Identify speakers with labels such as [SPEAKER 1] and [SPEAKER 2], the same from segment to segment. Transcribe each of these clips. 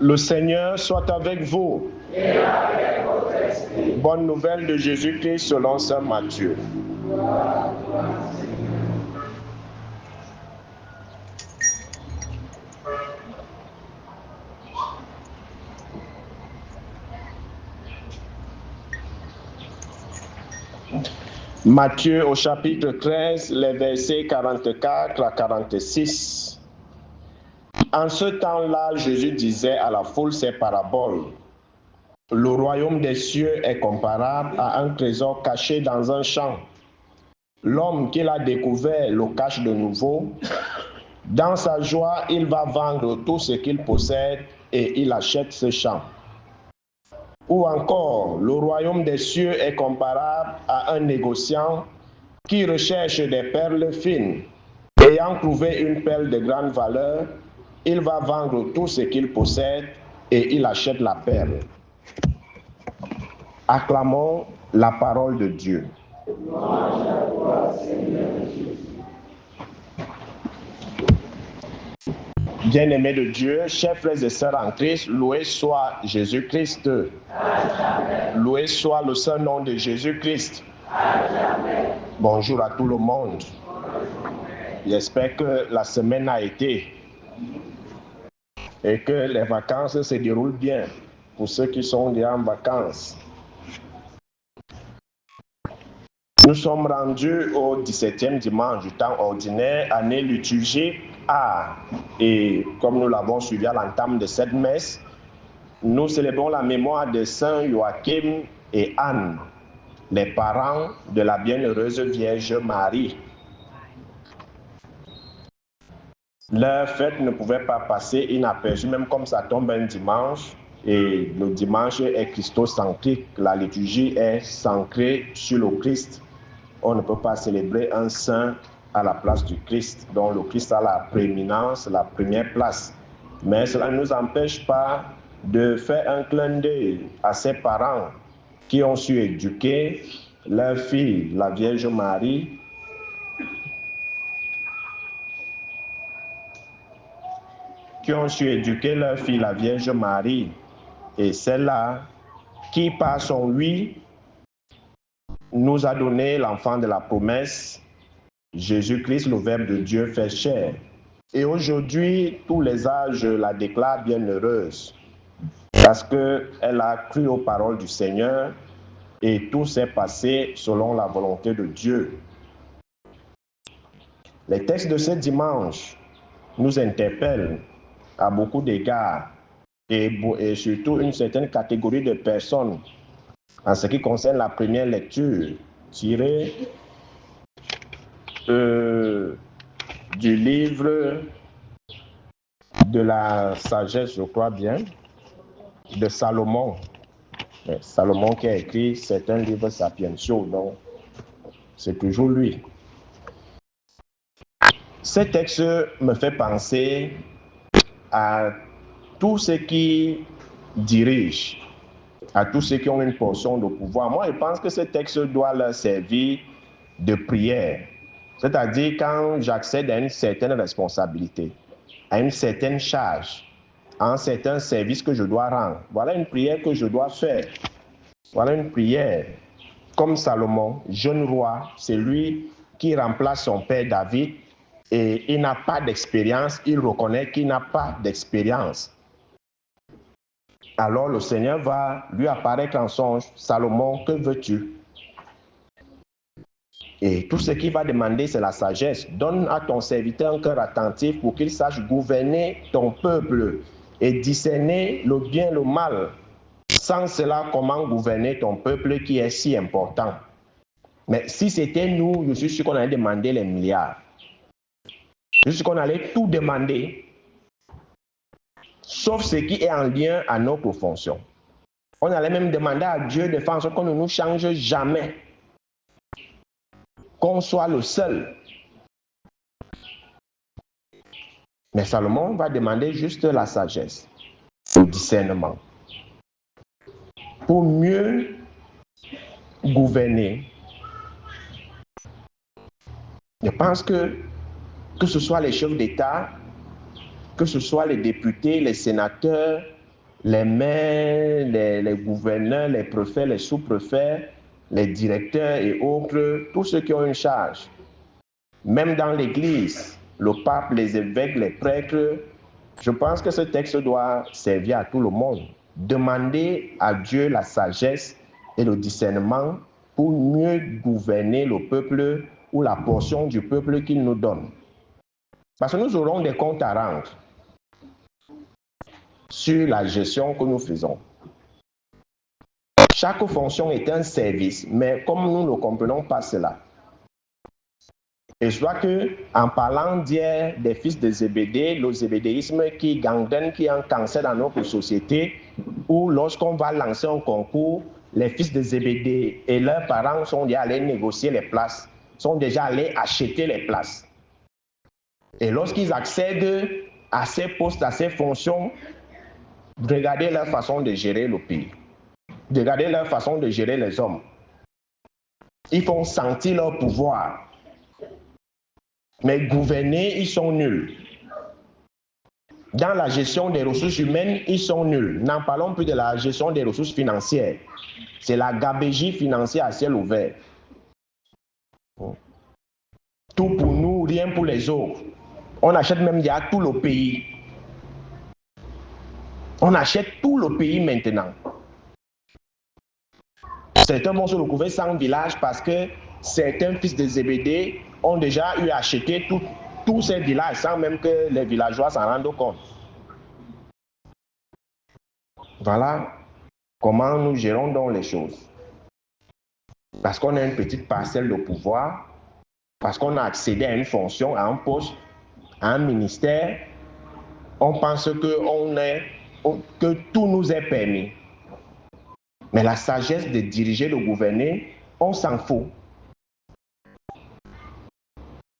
[SPEAKER 1] Le Seigneur soit avec vous.
[SPEAKER 2] Et avec votre esprit.
[SPEAKER 1] Bonne nouvelle de Jésus-Christ selon saint Matthieu.
[SPEAKER 2] Gloire à toi, Seigneur.
[SPEAKER 1] Matthieu au chapitre 13, les versets 44 à 46. En ce temps-là, Jésus disait à la foule ces paraboles. Le royaume des cieux est comparable à un trésor caché dans un champ. L'homme qui l'a découvert le cache de nouveau. Dans sa joie, il va vendre tout ce qu'il possède et il achète ce champ. Ou encore, le royaume des cieux est comparable à un négociant qui recherche des perles fines. Ayant trouvé une perle de grande valeur, il va vendre tout ce qu'il possède et il achète la perle. Acclamons la parole de Dieu.
[SPEAKER 2] Louange à toi, Seigneur Jésus.
[SPEAKER 1] Bien-aimés de Dieu, chers frères et sœurs en Christ, loué soit Jésus-Christ. Loué soit le saint nom de Jésus-Christ. Bonjour à tout le monde. J'espère que la semaine a été et que les vacances se déroulent bien pour ceux qui sont déjà en vacances. Nous sommes rendus au 17e dimanche du temps ordinaire, année liturgique A. Et comme nous l'avons suivi à l'entame de cette messe, nous célébrons la mémoire de Saint Joachim et Anne, les parents de la bienheureuse Vierge Marie. Leur fête ne pouvait pas passer inaperçue, même comme ça tombe un dimanche. Et le dimanche est christocentrique, la liturgie est centrée sur le Christ. On ne peut pas célébrer un saint à la place du Christ, dont le Christ a la prééminence, la première place. Mais cela ne nous empêche pas de faire un clin d'œil à ses parents qui ont su éduquer leur fille, la Vierge Marie, la Vierge Marie, et celle-là qui, par son oui, nous a donné l'enfant de la promesse, Jésus-Christ, le Verbe de Dieu fait chair. Et aujourd'hui, tous les âges la déclarent bienheureuse parce qu'elle a cru aux paroles du Seigneur et tout s'est passé selon la volonté de Dieu. Les textes de ce dimanche nous interpellent à beaucoup d'égards et surtout une certaine catégorie de personnes en ce qui concerne la première lecture tirée du livre de la sagesse, je crois bien, de Salomon. Salomon qui a écrit certains livres sapientiaux, donc c'est toujours lui. Ce texte me fait penser à tous ceux qui dirigent, à tous ceux qui ont une portion de pouvoir. Moi, je pense que ce texte doit leur servir de prière. C'est-à-dire quand j'accède à une certaine responsabilité, à une certaine charge, à un certain service que je dois rendre. Voilà une prière que je dois faire. Voilà une prière. Comme Salomon, jeune roi, c'est lui qui remplace son père David et il n'a pas d'expérience, il reconnaît qu'il n'a pas d'expérience. Alors le Seigneur va lui apparaître en songe. Salomon, que veux-tu? Et tout ce qu'il va demander, c'est la sagesse. Donne à ton serviteur un cœur attentif pour qu'il sache gouverner ton peuple et discerner le bien et le mal. Sans cela, comment gouverner ton peuple qui est si important? Mais si c'était nous, je suis sûr qu'on allait demander les milliards. Je suis sûr qu'on allait tout demander, sauf ce qui est en lien à notre fonction. On allait même demander à Dieu de faire en sorte qu'on ne nous change jamais, qu'on soit le seul. Mais Salomon va demander juste la sagesse, le discernement, pour mieux gouverner. Je pense que ce soit les chefs d'État, que ce soit les députés, les sénateurs, les maires, les gouverneurs, les préfets, les sous-préfets, les directeurs et autres, tous ceux qui ont une charge. Même dans l'Église, le pape, les évêques, les prêtres, je pense que ce texte doit servir à tout le monde. Demander à Dieu la sagesse et le discernement pour mieux gouverner le peuple ou la portion du peuple qu'il nous donne. Parce que nous aurons des comptes à rendre sur la gestion que nous faisons. Chaque fonction est un service, mais comme nous ne comprenons pas cela, et je vois qu'en parlant d'hier des fils de Zébédée, le zébédéisme qui gangrène, qui est un cancer dans notre société, où lorsqu'on va lancer un concours, les fils de Zébédée et leurs parents sont déjà allés négocier les places, sont déjà allés acheter les places. Et lorsqu'ils accèdent à ces postes, à ces fonctions, regardez leur façon de gérer le pays. Regardez leur façon de gérer les hommes. Ils font sentir leur pouvoir. Mais gouverner, ils sont nuls. Dans la gestion des ressources humaines, ils sont nuls. N'en parlons plus de la gestion des ressources financières. C'est la gabegie financière à ciel ouvert. Tout pour nous, rien pour les autres. On achète même déjà tout le pays. On achète tout le pays maintenant. Certains vont se retrouver sans village parce que certains fils de Zébédée ont déjà eu à acheter tous ces villages sans même que les villageois s'en rendent compte. Voilà comment nous gérons donc les choses. Parce qu'on a une petite parcelle de pouvoir, parce qu'on a accédé à une fonction, à un poste, à un ministère, on pense que tout nous est permis. Mais la sagesse de diriger, de gouverner, on s'en fout.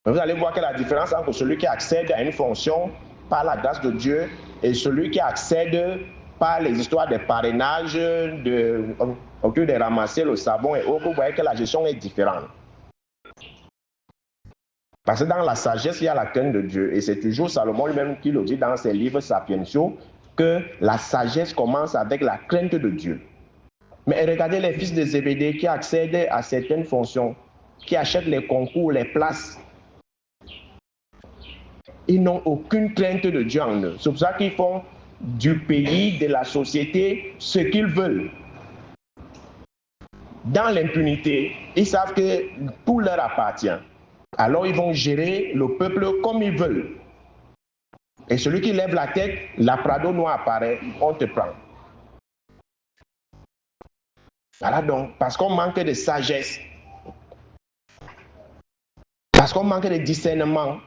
[SPEAKER 1] Vous allez voir que la différence entre celui qui accède à une fonction par la grâce de Dieu et celui qui accède par les histoires de parrainage, au lieu de ramasser le savon et autres, vous voyez que la gestion est différente. Parce que dans la sagesse, il y a la crainte de Dieu. Et c'est toujours Salomon lui-même qui le dit dans ses livres sapientiaux, que la sagesse commence avec la crainte de Dieu. Mais regardez les fils de Zébédée qui accèdent à certaines fonctions, qui achètent les concours, les places. Ils n'ont aucune crainte de Dieu en eux. C'est pour ça qu'ils font du pays, de la société, ce qu'ils veulent. Dans l'impunité, ils savent que tout leur appartient. Alors ils vont gérer le peuple comme ils veulent. Et celui qui lève la tête, la Prado noire apparaît, on te prend. Voilà donc, parce qu'on manque de sagesse, parce qu'on manque de discernement,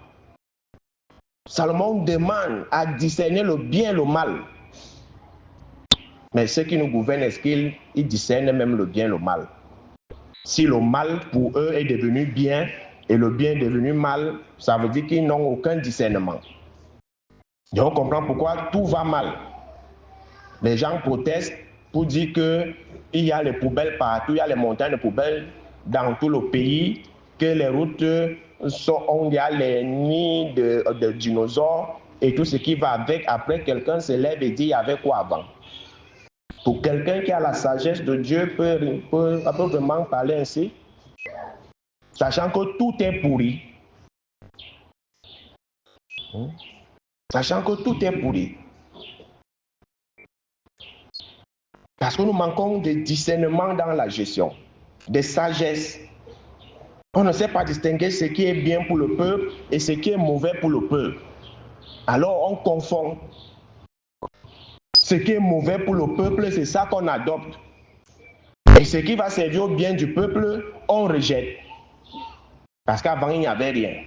[SPEAKER 1] Salomon demande à discerner le bien et le mal. Mais ceux qui nous gouvernent, est-ce qu'ils discernent même le bien et le mal? Si le mal pour eux est devenu bien et le bien est devenu mal, ça veut dire qu'ils n'ont aucun discernement. Et on comprend pourquoi tout va mal. Les gens protestent pour dire qu'il y a les poubelles partout, il y a les montagnes de poubelles dans tout le pays, que les routes il y a les nids de dinosaures et tout ce qui va avec. Après, quelqu'un se lève et dit il y avait quoi avant. Pour quelqu'un qui a la sagesse de Dieu peut vraiment parler ainsi, sachant que tout est pourri. Sachant que tout est pourri. Parce que nous manquons de discernement dans la gestion, de sagesse. On ne sait pas distinguer ce qui est bien pour le peuple et ce qui est mauvais pour le peuple. Alors on confond. Ce qui est mauvais pour le peuple, c'est ça qu'on adopte. Et ce qui va servir au bien du peuple, on rejette. Parce qu'avant, il n'y avait rien.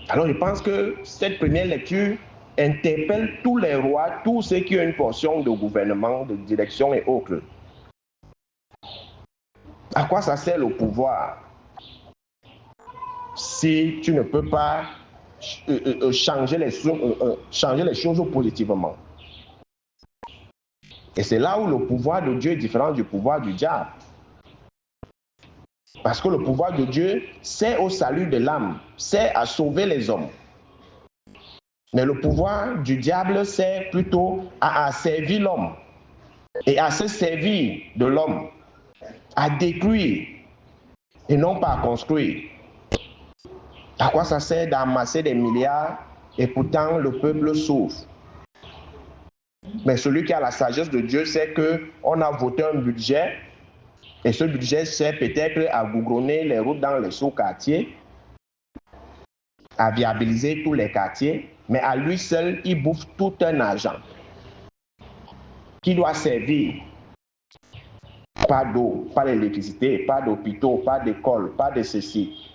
[SPEAKER 1] Alors je pense que cette première lecture interpelle tous les rois, tous ceux qui ont une portion de gouvernement, de direction et autres. À quoi ça sert le pouvoir si tu ne peux pas changer les choses positivement? Et c'est là où le pouvoir de Dieu est différent du pouvoir du diable. Parce que le pouvoir de Dieu sert au salut de l'âme, sert à sauver les hommes. Mais le pouvoir du diable, c'est plutôt à servir l'homme et à se servir de l'homme, à détruire et non pas à construire. À quoi ça sert d'amasser des milliards et pourtant le peuple souffre? Mais celui qui a la sagesse de Dieu sait qu'on a voté un budget et ce budget sert peut-être à goudronner les routes dans les sous-quartiers, à viabiliser tous les quartiers, mais à lui seul, il bouffe tout un argent qui doit servir. Pas d'eau, pas d'électricité, pas d'hôpitaux, pas d'école, pas de ceci.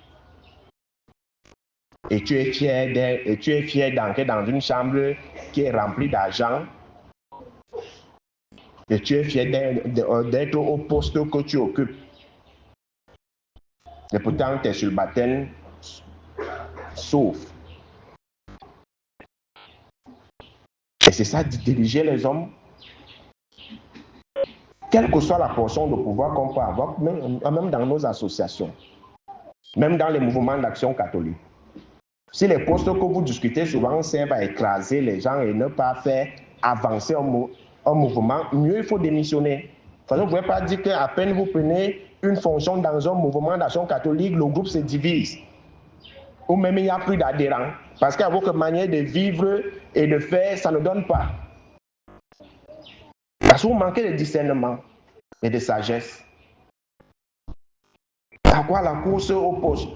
[SPEAKER 1] Et tu es fier d'entrer dans une chambre qui est remplie d'argent. Et tu es fier d'être au poste que tu occupes. Et pourtant, tes célibataires souffrent. Et c'est ça, diriger les hommes. Quelle que soit la portion de pouvoir qu'on peut avoir, même dans nos associations, même dans les mouvements d'action catholique. Si les postes que vous discutez souvent servent à écraser les gens et ne pas faire avancer un mouvement, mieux il faut démissionner. Parce que vous ne pouvez pas dire qu'à peine vous prenez une fonction dans un mouvement d'action catholique, le groupe se divise. Ou même il n'y a plus d'adhérents. Parce qu'à votre manière de vivre et de faire, ça ne donne pas. Parce que vous manquez de discernement et de sagesse. À quoi la course au poste?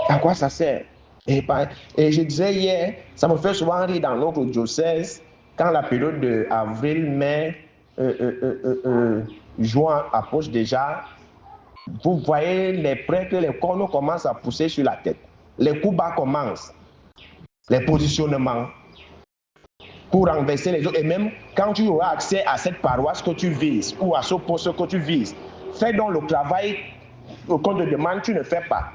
[SPEAKER 1] À quoi ça sert? Et je disais hier, ça me fait souvent rire dans notre diocèse, quand la période de avril, mai, juin approche déjà, vous voyez les prêtres, les cornes commencent à pousser sur la tête. Les coups bas commencent, les positionnements pour renverser les autres. Et même quand tu auras accès à cette paroisse que tu vises ou à ce poste que tu vises, fais donc le travail qu'on te demande, tu ne fais pas.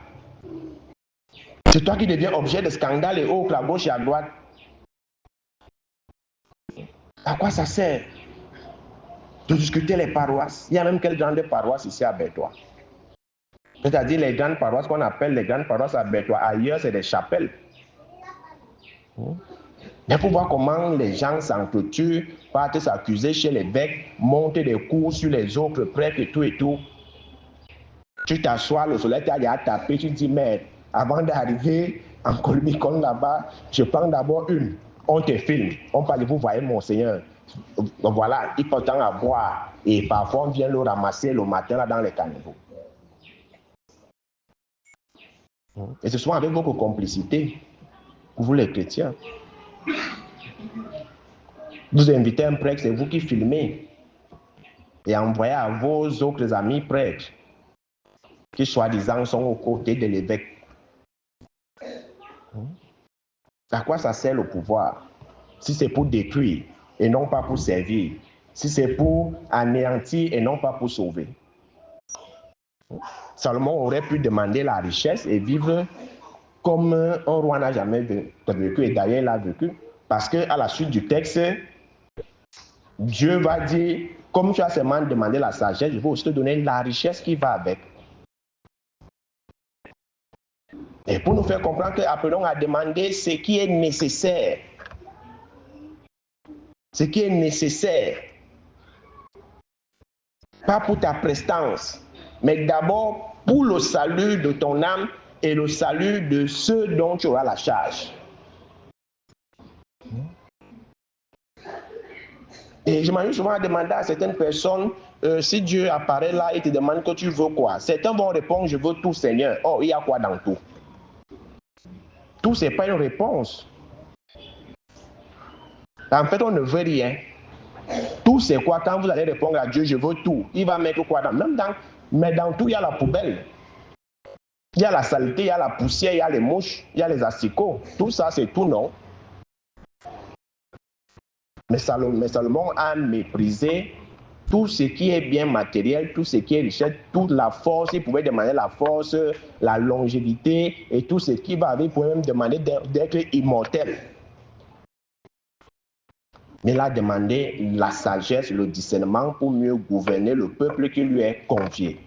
[SPEAKER 1] C'est toi qui deviens objet de scandale et autres à gauche et à droite. À quoi ça sert de discuter les paroisses? Il y a même quelle grande paroisse ici à Bertois? C'est-à-dire les grandes paroisses qu'on appelle les grandes paroisses à Bertois. Ailleurs, c'est des chapelles. Mais pour voir comment les gens s'entretuent, partent s'accuser chez l'évêque, montent des coups sur les autres prêtres et tout et tout. Tu t'assois, le soleil t'a déjà tapé, tu dis, mais avant d'arriver en Colbicon là-bas, je prends d'abord une. On te filme, on parle, vous voyez mon Seigneur. Voilà, il peut tant à boire. Et parfois, on vient le ramasser le matin là dans les caniveaux. Et ce soir, avec votre complicité, vous les chrétiens. Vous invitez un prêtre, c'est vous qui filmez. Et envoyez à vos autres amis prêtres, qui soi-disant sont aux côtés de l'évêque. À quoi ça sert le pouvoir? Si c'est pour détruire et non pas pour servir. Si c'est pour anéantir et non pas pour sauver. Salomon aurait pu demander la richesse et vivre comme un roi n'a jamais vécu, et d'ailleurs il a vécu. Parce qu'à la suite du texte, Dieu va dire, comme tu as seulement demandé la sagesse, je vais aussi te donner la richesse qui va avec. Et pour nous faire comprendre qu'appelons à demander ce qui est nécessaire. Ce qui est nécessaire. Pas pour ta prestance, mais d'abord pour le salut de ton âme et le salut de ceux dont tu auras la charge. Et je m'amuse souvent à demander à certaines personnes, si Dieu apparaît là et te demande que tu veux quoi. Certains vont répondre, je veux tout, Seigneur. Oh, il y a quoi dans tout? Tout, ce n'est pas une réponse. En fait, on ne veut rien. Tout, c'est quoi? Quand vous allez répondre à Dieu, je veux tout, il va mettre quoi dans? Mais dans tout, il y a la poubelle. Il y a la saleté, il y a la poussière, il y a les mouches, il y a les asticots. Tout ça, c'est tout, non? Mais Salomon a méprisé tout ce qui est bien matériel, tout ce qui est richesse, toute la force. Il pouvait demander la force, la longévité et tout ce qui va avec. Il pouvait même demander d'être immortel. Mais il a demandé la sagesse, le discernement pour mieux gouverner le peuple qui lui est confié.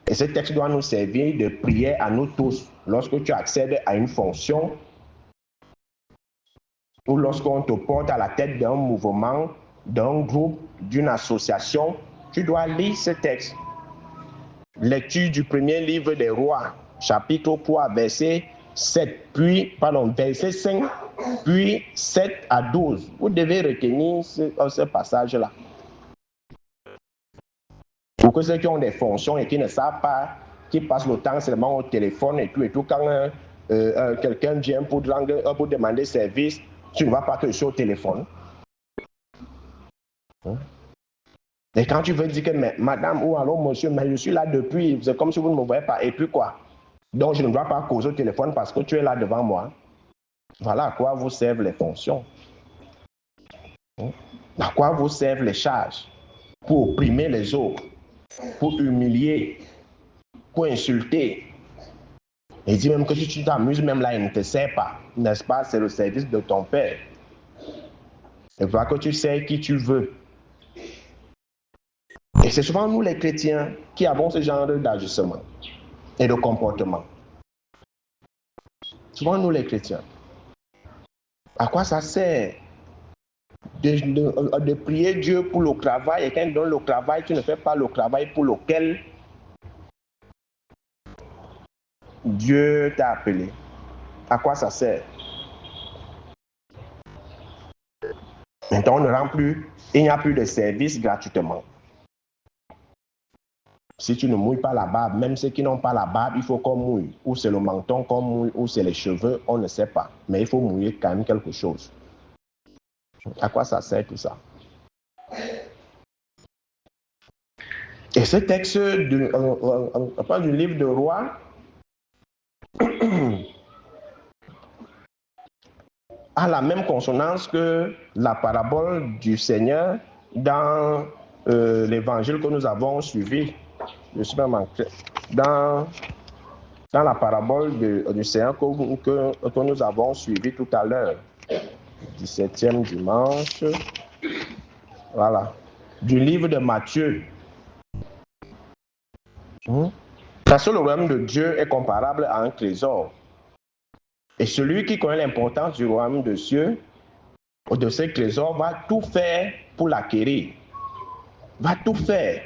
[SPEAKER 1] Et ce texte doit nous servir de prière à nous tous. Lorsque tu accèdes à une fonction, ou lorsqu'on te porte à la tête d'un mouvement, d'un groupe, d'une association, tu dois lire ce texte. Lecture du premier livre des rois, chapitre 3, verset 7, verset 5, puis 7 à 12. Vous devez retenir ce passage-là. Pour que ceux qui ont des fonctions et qui ne savent pas, qui passent le temps seulement au téléphone et tout, quand quelqu'un vient pour demander service, tu ne vas pas te sur au téléphone. Et quand tu veux dire que madame ou alors monsieur, mais je suis là depuis, c'est comme si vous ne me voyez pas, et puis quoi? Donc je ne dois pas causer au téléphone parce que tu es là devant moi. Voilà à quoi vous servent les fonctions. À quoi vous servent les charges? Pour opprimer les autres, pour humilier, pour insulter. Et dit même que si tu t'amuses, même là, il ne te sert pas. N'est-ce pas? C'est le service de ton Père. Et voilà que tu sais qui tu veux. Et c'est souvent nous les chrétiens qui avons ce genre d'ajustement et de comportement. Souvent nous les chrétiens. À quoi ça sert de prier Dieu pour le travail et quand il donne le travail, tu ne fais pas le travail pour lequel Dieu t'a appelé? À quoi ça sert? Maintenant, on ne rend plus, il n'y a plus de service gratuitement. Si tu ne mouilles pas la barbe, même ceux qui n'ont pas la barbe, il faut qu'on mouille. Ou c'est le menton qu'on mouille, ou c'est les cheveux, on ne sait pas. Mais il faut mouiller quand même quelque chose. À quoi ça sert tout ça? Et ce texte du livre de Rois a la même consonance que la parabole du Seigneur dans l'évangile que nous avons suivi. Je suis même dans la parabole du Seigneur que nous avons suivi tout à l'heure. 17e dimanche. Voilà. Du livre de Matthieu. Parce que le royaume de Dieu est comparable à un trésor. Et celui qui connaît l'importance du royaume de Dieu, de ce trésor, va tout faire pour l'acquérir. Va tout faire.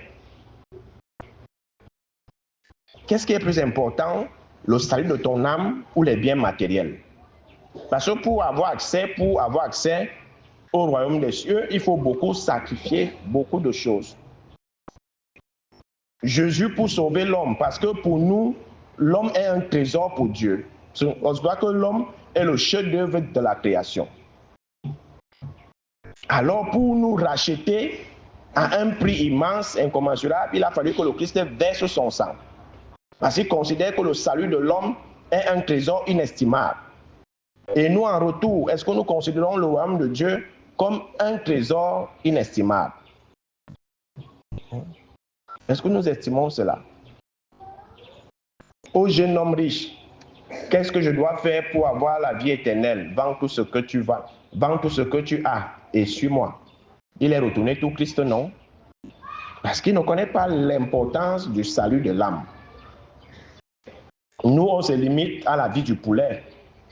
[SPEAKER 1] Qu'est-ce qui est plus important? Le salut de ton âme ou les biens matériels? Parce que pour avoir accès au royaume des cieux, il faut beaucoup sacrifier beaucoup de choses. Jésus pour sauver l'homme, parce que pour nous, l'homme est un trésor pour Dieu. On se voit que l'homme est le chef-d'œuvre de la création. Alors pour nous racheter à un prix immense, incommensurable, il a fallu que le Christ verse son sang. Parce qu'il considère que le salut de l'homme est un trésor inestimable. Et nous, en retour, est-ce que nous considérons le royaume de Dieu comme un trésor inestimable? Est-ce que nous estimons cela? Ô jeune homme riche, qu'est-ce que je dois faire pour avoir la vie éternelle? Vends tout ce que tu vas, vends tout ce que tu as et suis-moi. Il est retourné tout Christ, non? Parce qu'il ne connaît pas l'importance du salut de l'âme. Nous, on se limite à la vie du poulet.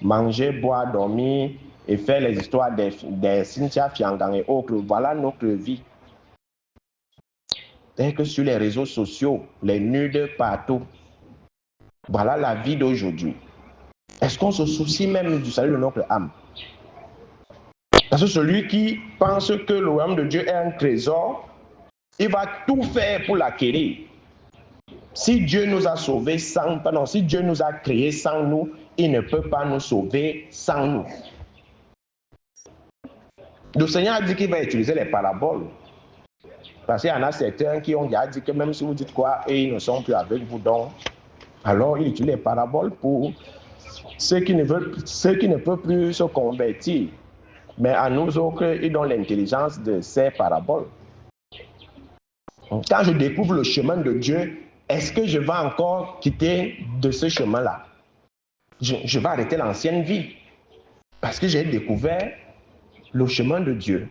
[SPEAKER 1] Manger, boire, dormir et faire les histoires des Cynthia Fiangang et autres. Voilà notre vie. Et que sur les réseaux sociaux, les nudes partout. Voilà la vie d'aujourd'hui. Est-ce qu'on se soucie même du salut de notre âme? Parce que celui qui pense que le royaume de Dieu est un trésor, il va tout faire pour l'acquérir. Si Dieu nous a sauvés si Dieu nous a créés sans nous, il ne peut pas nous sauver sans nous. Le Seigneur a dit qu'il va utiliser les paraboles. Parce qu'il y en a certains qui ont déjà dit que même si vous dites quoi, et ils ne sont plus avec vous, donc, alors il utilise les paraboles pour ceux qui ne peuvent plus se convertir. Mais à nous autres, ils ont l'intelligence de ces paraboles. Quand je découvre le chemin de Dieu, est-ce que je vais encore quitter de ce chemin-là? Je vais arrêter l'ancienne vie. Parce que j'ai découvert le chemin de Dieu.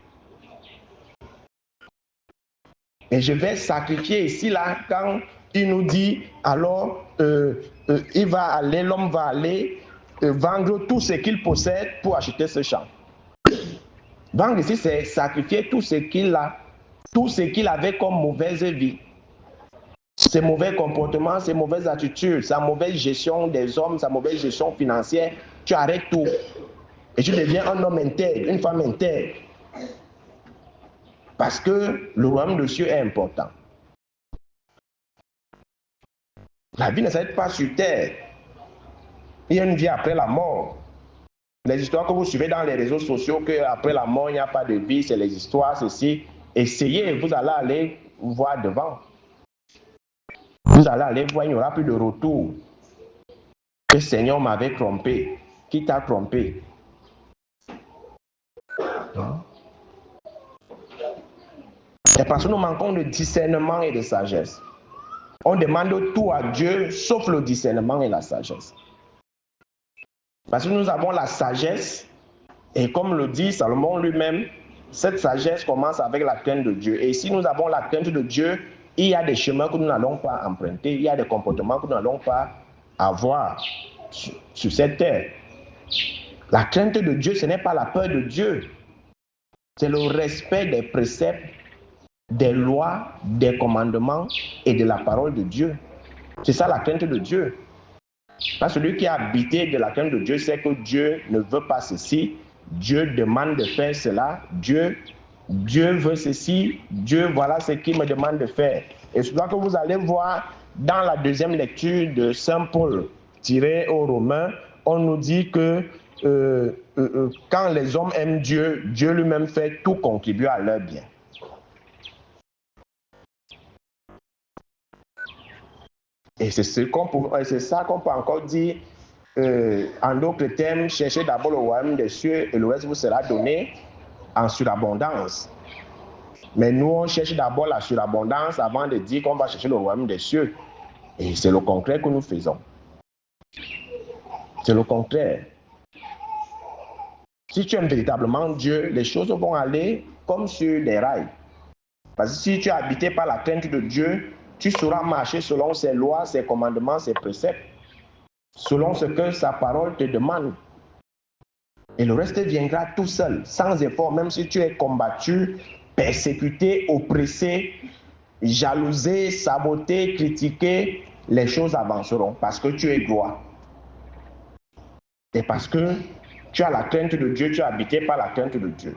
[SPEAKER 1] Et je vais sacrifier ici, là, quand il nous dit, alors, l'homme va aller vendre tout ce qu'il possède pour acheter ce champ. Vendre ici, c'est sacrifier tout ce qu'il a, tout ce qu'il avait comme mauvaise vie. Ses mauvais comportements, ses mauvaises attitudes, sa mauvaise gestion des hommes, sa mauvaise gestion financière, tu arrêtes tout. Et tu deviens un homme intègre, une femme intègre. Parce que le royaume de Dieu est important. La vie ne s'arrête pas sur terre. Il y a une vie après la mort. Les histoires que vous suivez dans les réseaux sociaux, qu'après la mort, il n'y a pas de vie, c'est les histoires, ceci. Essayez, vous allez aller voir devant. Vous allez aller voir, il n'y aura plus de retour. Le Seigneur m'avait trompé. Qui t'a trompé? C'est parce que nous manquons de discernement et de sagesse. On demande tout à Dieu, sauf le discernement et la sagesse. Parce que nous avons la sagesse, et comme le dit Salomon lui-même, cette sagesse commence avec la crainte de Dieu. Et si nous avons la crainte de Dieu, il y a des chemins que nous n'allons pas emprunter, il y a des comportements que nous n'allons pas avoir sur cette terre. La crainte de Dieu, ce n'est pas la peur de Dieu. C'est le respect des préceptes, des lois, des commandements et de la parole de Dieu. C'est ça la crainte de Dieu. Parce que celui qui a habité de la crainte de Dieu sait que Dieu ne veut pas ceci, Dieu demande de faire cela, Dieu veut ceci, Dieu voilà ce qu'il me demande de faire. Et c'est là que vous allez voir dans la deuxième lecture de Saint Paul tiré aux Romains, on nous dit que quand les hommes aiment Dieu, Dieu lui-même fait tout contribuer à leur bien. Et c'est ça qu'on peut encore dire en d'autres termes, cherchez d'abord le royaume des cieux et le reste vous sera donné en surabondance. Mais nous, on cherche d'abord la surabondance avant de dire qu'on va chercher le royaume des cieux. Et c'est le contraire que nous faisons. C'est le contraire. Si tu aimes véritablement Dieu, les choses vont aller comme sur des rails. Parce que si tu es habité par la crainte de Dieu, tu sauras marcher selon ses lois, ses commandements, ses préceptes, selon ce que sa parole te demande. Et le reste viendra tout seul, sans effort, même si tu es combattu, persécuté, oppressé, jalousé, saboté, critiqué, les choses avanceront parce que tu es droit. Et parce que tu as la crainte de Dieu, tu es habité par la crainte de Dieu.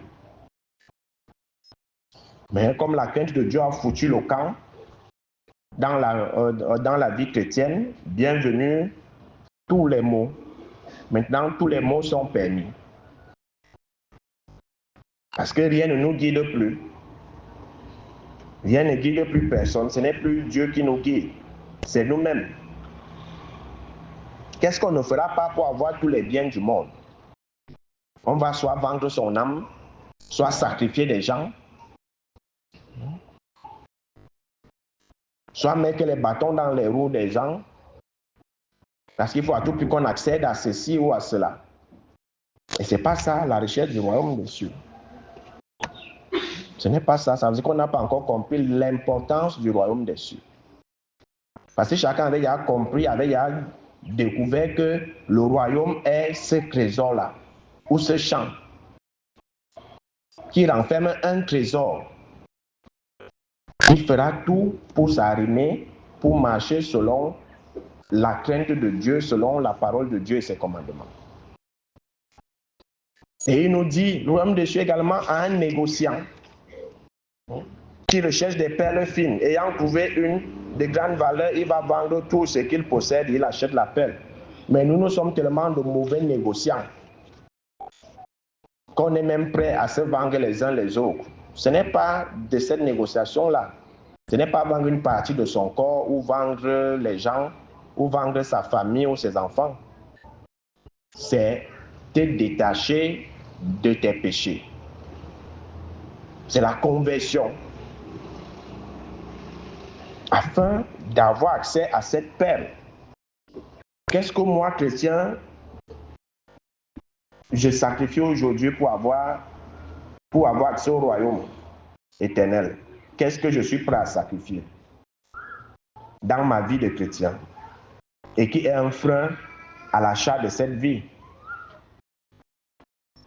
[SPEAKER 1] Mais comme la crainte de Dieu a foutu le camp dans la vie chrétienne, bienvenue tous les maux. Maintenant, tous les maux sont permis. Parce que rien ne nous guide plus. Rien ne guide plus personne. Ce n'est plus Dieu qui nous guide. C'est nous-mêmes. Qu'est-ce qu'on ne fera pas pour avoir tous les biens du monde? On va soit vendre son âme, soit sacrifier des gens, soit mettre les bâtons dans les roues des gens, parce qu'il faut à tout prix qu'on accède à ceci ou à cela. Et ce n'est pas ça la recherche du royaume des cieux. Ce n'est pas ça. Ça veut dire qu'on n'a pas encore compris l'importance du royaume des cieux. Parce que chacun avait déjà compris, avait déjà découvert que le royaume est ce trésor-là, ou ce champ, qui renferme un trésor. Il fera tout pour s'arrimer, pour marcher selon la crainte de Dieu, selon la parole de Dieu et ses commandements. Et il nous dit, le royaume des cieux également a un négociant qui recherche des perles fines. Ayant trouvé une de grande valeur, il va vendre tout ce qu'il possède, il achète la perle. Mais nous sommes tellement de mauvais négociants qu'on est même prêt à se vendre les uns les autres. Ce n'est pas de cette négociation-là. Ce n'est pas vendre une partie de son corps ou vendre les gens ou vendre sa famille ou ses enfants. C'est te détacher de tes péchés. C'est la conversion. Afin d'avoir accès à cette perle. Qu'est-ce que moi, chrétien, je sacrifie aujourd'hui pour avoir accès au royaume éternel? Qu'est-ce que je suis prêt à sacrifier dans ma vie de chrétien et qui est un frein à l'achat de cette vie?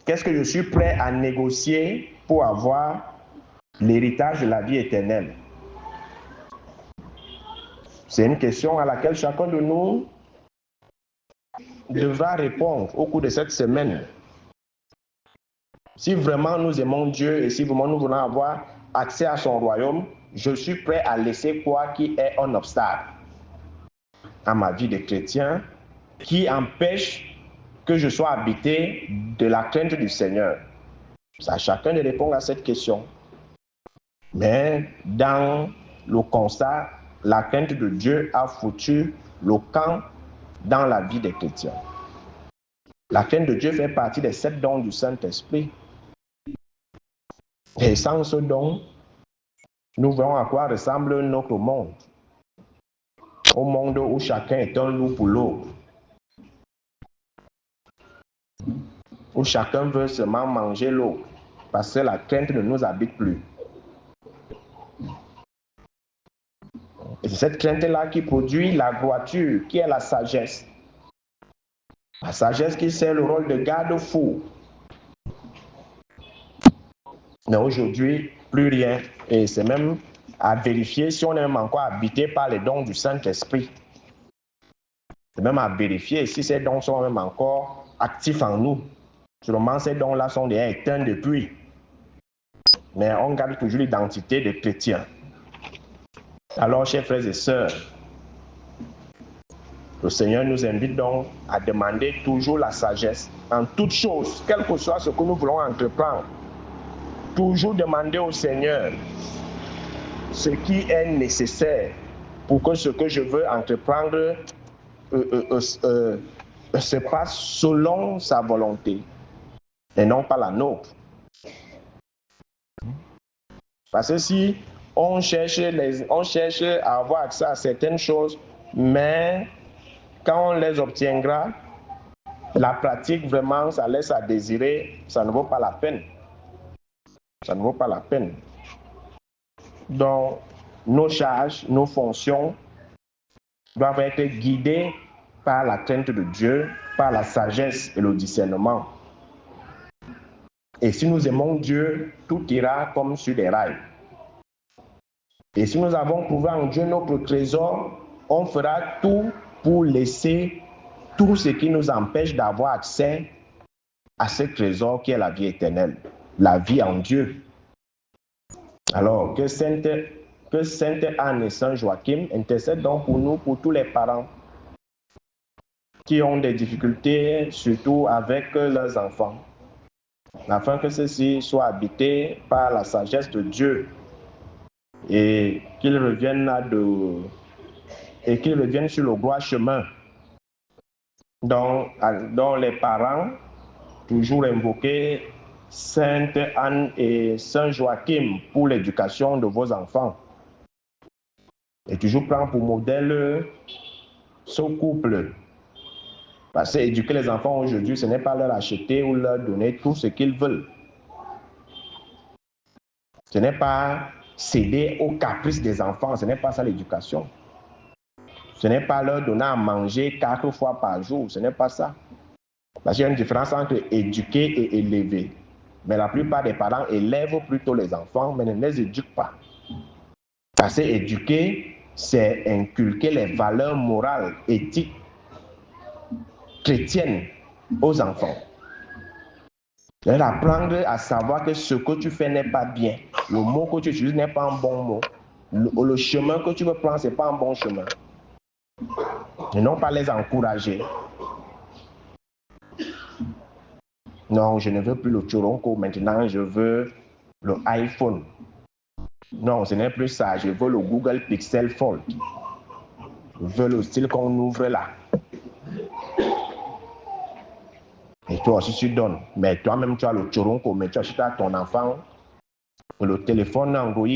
[SPEAKER 1] Qu'est-ce que je suis prêt à négocier pour avoir l'héritage de la vie éternelle? C'est une question à laquelle chacun de nous devra répondre au cours de cette semaine. Si vraiment nous aimons Dieu et si vraiment nous voulons avoir accès à son royaume, je suis prêt à laisser quoi qui est un obstacle à ma vie de chrétien, qui empêche que je sois habité de la crainte du Seigneur. C'est à chacun de répondre à cette question. Mais dans le constat, la crainte de Dieu a foutu le camp dans la vie des chrétiens. La crainte de Dieu fait partie des 7 dons du Saint-Esprit. Et sans ce don, nous verrons à quoi ressemble notre monde. Au monde où chacun est un loup pour l'autre. Où chacun veut seulement manger l'autre. Parce que la crainte ne nous habite plus. Et c'est cette crainte-là qui produit la droiture, qui est la sagesse. La sagesse qui sert le rôle de garde-fou. Mais aujourd'hui, plus rien. Et c'est même à vérifier si on est même encore habité par les dons du Saint-Esprit. C'est même à vérifier si ces dons sont même encore actifs en nous. Sûrement, ces dons-là sont déjà éteints depuis. Mais on garde toujours l'identité de chrétien. Alors, chers frères et sœurs, le Seigneur nous invite donc à demander toujours la sagesse en toutes choses, quel que soit ce que nous voulons entreprendre. Toujours demander au Seigneur ce qui est nécessaire pour que ce que je veux entreprendre se passe selon sa volonté et non pas la nôtre. Parce que si on cherche à avoir accès à certaines choses, mais quand on les obtiendra, la pratique vraiment, ça laisse à désirer, ça ne vaut pas la peine. Ça ne vaut pas la peine. Donc, nos charges, nos fonctions doivent être guidées par la crainte de Dieu, par la sagesse et le discernement. Et si nous aimons Dieu, tout ira comme sur des rails. Et si nous avons trouvé en Dieu notre trésor, on fera tout pour laisser tout ce qui nous empêche d'avoir accès à ce trésor qui est la vie éternelle, la vie en Dieu. Alors, que Sainte Anne et Saint Joachim intercèdent donc pour nous, pour tous les parents qui ont des difficultés, surtout avec leurs enfants, afin que ceux-ci soient habités par la sagesse de Dieu et qu'ils reviennent sur le droit chemin dont les parents toujours invoquer Sainte Anne et Saint Joachim pour l'éducation de vos enfants. Et toujours prendre pour modèle ce couple. Parce que éduquer les enfants aujourd'hui, ce n'est pas leur acheter ou leur donner tout ce qu'ils veulent. Ce n'est pas céder aux caprices des enfants, ce n'est pas ça l'éducation. Ce n'est pas leur donner à manger 4 fois par jour, ce n'est pas ça. Parce qu'il y a une différence entre éduquer et élever. Mais la plupart des parents élèvent plutôt les enfants, mais ne les éduquent pas. Parce que éduquer, c'est inculquer les valeurs morales, éthiques, chrétiennes aux enfants. Leur apprendre à savoir que ce que tu fais n'est pas bien. Le mot que tu utilises n'est pas un bon mot. Le chemin que tu veux prendre, ce n'est pas un bon chemin. Et non pas les encourager. Non, je ne veux plus le Choronko, maintenant je veux le iPhone. Non, ce n'est plus ça, je veux le Google Pixel Fold. Je veux le style qu'on ouvre là. Et toi aussi tu donnes. Mais toi-même tu as le Choronko, mais tu achètes à ton enfant le téléphone Android.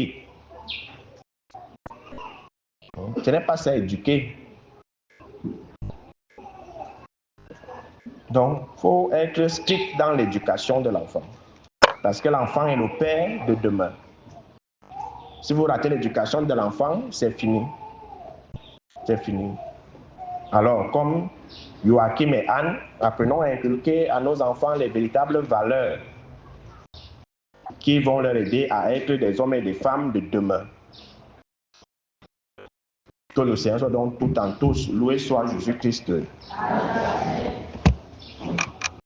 [SPEAKER 1] Ce n'est pas ça éduquer. Donc, il faut être strict dans l'éducation de l'enfant. Parce que l'enfant est le père de demain. Si vous ratez l'éducation de l'enfant, c'est fini. C'est fini. Alors, comme Joachim et Anne, apprenons à inculquer à nos enfants les véritables valeurs qui vont leur aider à être des hommes et des femmes de demain. Que le Seigneur soit donc tout en tous. Loué soit Jésus-Christ.